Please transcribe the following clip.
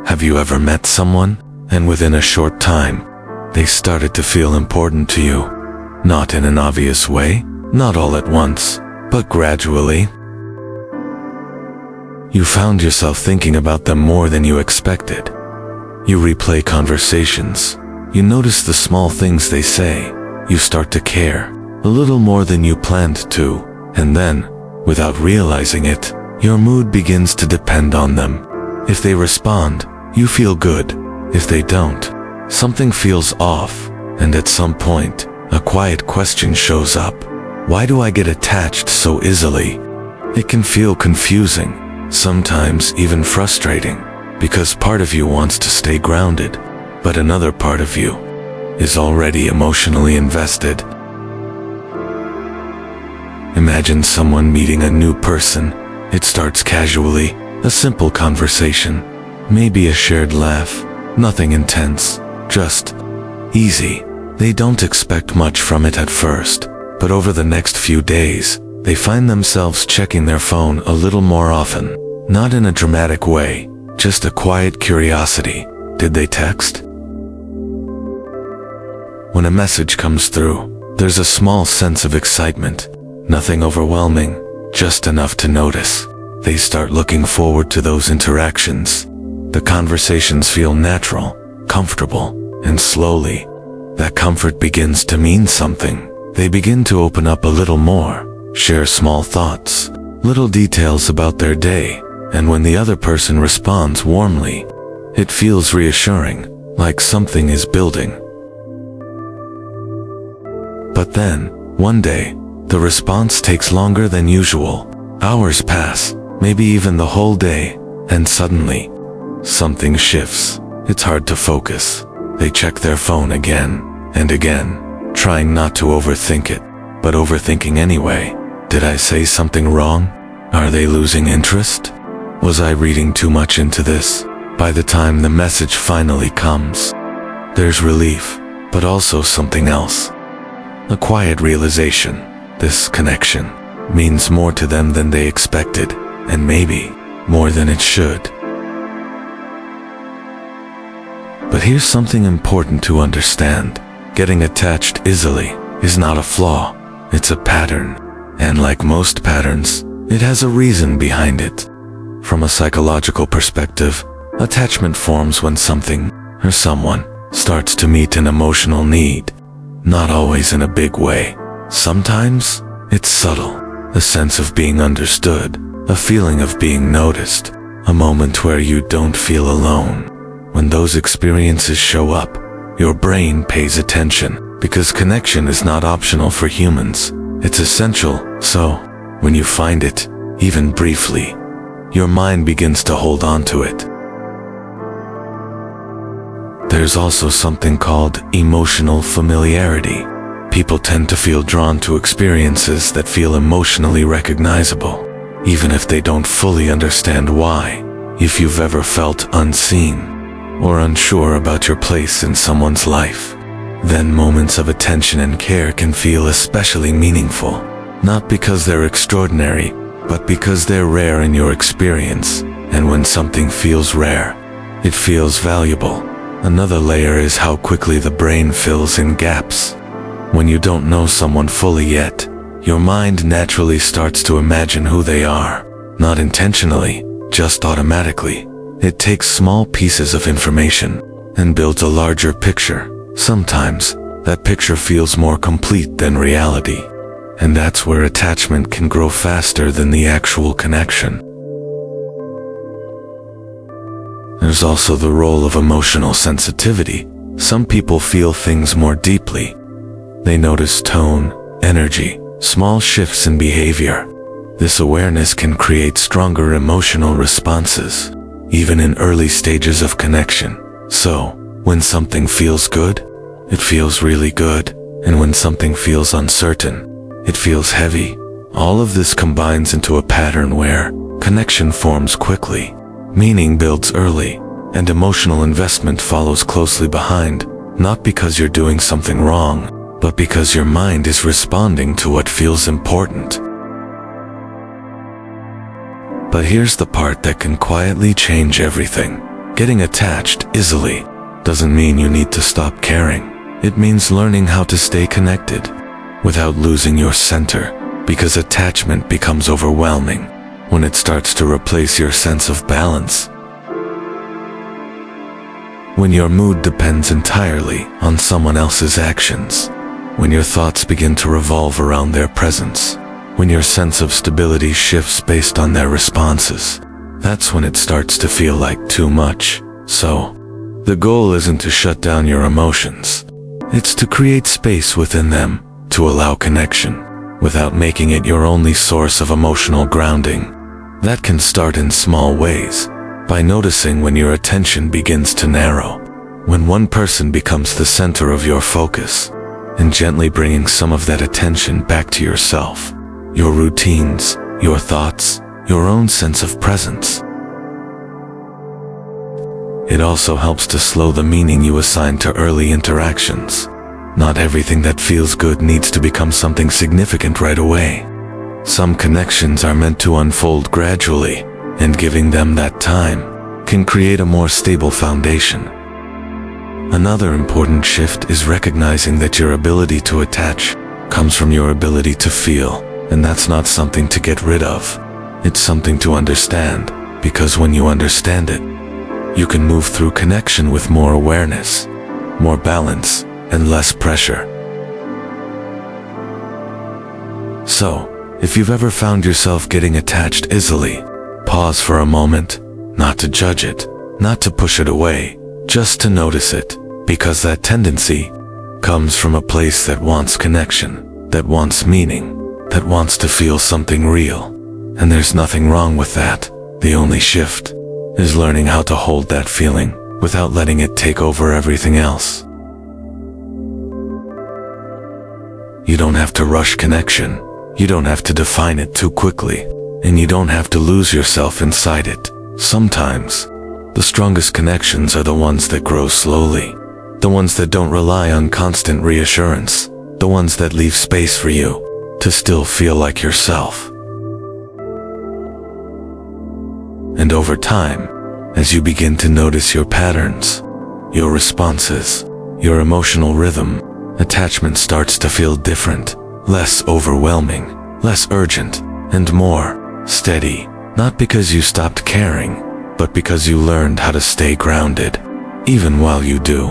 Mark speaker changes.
Speaker 1: Have you ever met someone, and within a short time, they started to feel important to you? Not in an obvious way, not all at once, but gradually. You found yourself thinking about them more than you expected. You replay conversations. You notice the small things they say. You start to care, a little more than you planned to, and then, without realizing it, your mood begins to depend on them. If they respond, you feel good. If they don't, something feels off, and at some point, a quiet question shows up. Why do I get attached so easily? It can feel confusing, sometimes even frustrating, because part of you wants to stay grounded, but another part of you is already emotionally invested. Imagine someone meeting a new person. It starts casually, a simple conversation, maybe a shared laugh, nothing intense, just easy. They don't expect much from it at first, but over the next few days, they find themselves checking their phone a little more often. Not in a dramatic way, just a quiet curiosity. Did they text? When a message comes through, there's a small sense of excitement. Nothing overwhelming, just enough to notice. They start looking forward to those interactions. The conversations feel natural, comfortable, and slowly, that comfort begins to mean something. They begin to open up a little more, share small thoughts, little details about their day, and when the other person responds warmly, it feels reassuring, like something is building. But then, one day, the response takes longer than usual. Hours pass, maybe even the whole day, and suddenly, something shifts. It's hard to focus. They check their phone again and again, trying not to overthink it, but overthinking anyway. Did I say something wrong? Are they losing interest? Was I reading too much into this? By the time the message finally comes, there's relief, but also something else. A quiet realization. This connection means more to them than they expected, and maybe more than it should. But here's something important to understand. Getting attached easily is not a flaw, it's a pattern. And like most patterns, it has a reason behind it. From a psychological perspective, attachment forms when something or someone starts to meet an emotional need. Not always in a big way. Sometimes, it's subtle. A sense of being understood, a feeling of being noticed, a moment where you don't feel alone. When those experiences show up, your brain pays attention, because connection is not optional for humans. It's essential, so, when you find it, even briefly, your mind begins to hold on to it. There's also something called emotional familiarity. People tend to feel drawn to experiences that feel emotionally recognizable, even if they don't fully understand why. If you've ever felt unseen or unsure about your place in someone's life, then moments of attention and care can feel especially meaningful, not because they're extraordinary, but because they're rare in your experience. And when something feels rare, it feels valuable. Another layer is how quickly the brain fills in gaps. When you don't know someone fully yet, your mind naturally starts to imagine who they are, not intentionally, just automatically. It takes small pieces of information and builds a larger picture. Sometimes, that picture feels more complete than reality. And that's where attachment can grow faster than the actual connection. There's also the role of emotional sensitivity. Some people feel things more deeply. They notice tone, energy, small shifts in behavior. This awareness can create stronger emotional responses, even in early stages of connection. So, when something feels good, it feels really good, and when something feels uncertain, it feels heavy. All of this combines into a pattern where connection forms quickly, meaning builds early, and emotional investment follows closely behind, not because you're doing something wrong, but because your mind is responding to what feels important. But here's the part that can quietly change everything. Getting attached easily doesn't mean you need to stop caring. It means learning how to stay connected without losing your center, because attachment becomes overwhelming when it starts to replace your sense of balance. When your mood depends entirely on someone else's actions, when your thoughts begin to revolve around their presence, when your sense of stability shifts based on their responses, that's when it starts to feel like too much. So, the goal isn't to shut down your emotions. It's to create space within them, to allow connection, without making it your only source of emotional grounding. That can start in small ways, by noticing when your attention begins to narrow, when one person becomes the center of your focus, and gently bringing some of that attention back to yourself, your routines, your thoughts, your own sense of presence. It also helps to slow the meaning you assign to early interactions. Not everything that feels good needs to become something significant right away. Some connections are meant to unfold gradually, and giving them that time can create a more stable foundation. Another important shift is recognizing that your ability to attach comes from your ability to feel, and that's not something to get rid of. It's something to understand, because when you understand it, you can move through connection with more awareness, more balance, and less pressure. So, if you've ever found yourself getting attached easily, pause for a moment, not to judge it, not to push it away, just to notice it, because that tendency comes from a place that wants connection, that wants meaning, that wants to feel something real. And there's nothing wrong with that. The only shift is learning how to hold that feeling without letting it take over everything else. You don't have to rush connection. You don't have to define it too quickly, and you don't have to lose yourself inside it. Sometimes, the strongest connections are the ones that grow slowly, the ones that don't rely on constant reassurance, the ones that leave space for you to still feel like yourself. And over time, as you begin to notice your patterns, your responses, your emotional rhythm, attachment starts to feel different, less overwhelming, less urgent, and more steady. Not because you stopped caring, but because you learned how to stay grounded, even while you do.